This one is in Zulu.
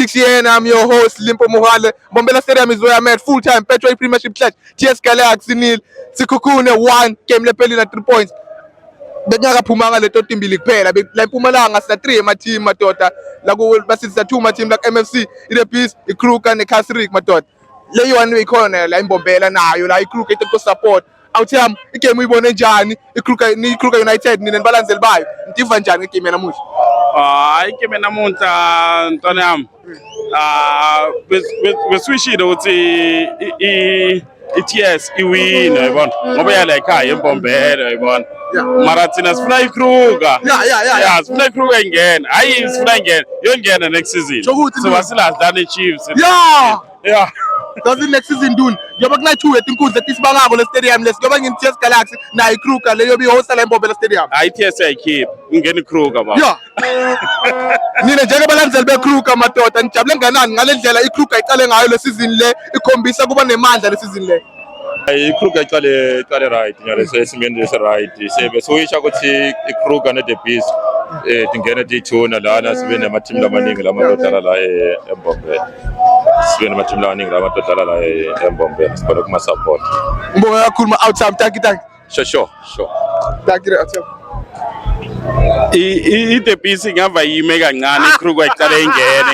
TXN, I'm your host, Limpo Mohale. Mbombela Stadium is where I met full-time Petro Premiership Clash. TS Galaxy nil, Sikukune 1, Game Lepeli na 3 points. Bengakaphumanga le tot imbili kuphela la Mpumalanga sina 3 ama-team madoda la basisa 2 ama-team la MFC, The Beast, iKruger neCasrick madoda. Leyo one ikhona la iMbombela nayo la iKruger into support. Awuthami igame uyibone njani iKruger United nina nibalandzeli bayo ntiva njani igame namuhla? Igame namuhla ntwana yami beswishile ukuthi i-TS iwina yabona ngoba yala ekhaya eMbombela yabona mara thina sifuna iKruger sifuna iKruger ingena hayi sifuna ingena yongena next season so basilahlane Chiefs yeah doesn't next season dune yoba kuna 2 etinkundla etisibangako le stadium lesiyoba ngi-TS Galaxy na iKruger leyo bihosta la eMbombela Stadium TS ayikhiphi ungena iKruger baba nina njengabalandzeli beKruger madoda nijabule nganani ngale ndlela iKruger iqale ngayo le season le ikhombisa kuba nemandla le season le? iKruger iqale right nyalo esimeni lesi-right sebesuyisho ukuthi iKruger ne-The Beast tingene tiyithuna lana sibe nama-team lamaningi lamadodala la eMbombela sibe nama-team lamaningi lamadodala la eMbombela sikhona kuma-support. Ngibonga kakhulu ma-outtime. Thank you. Sure. Thank you outtime. i-The Beast ingava yime kancane iKruger iqale ingene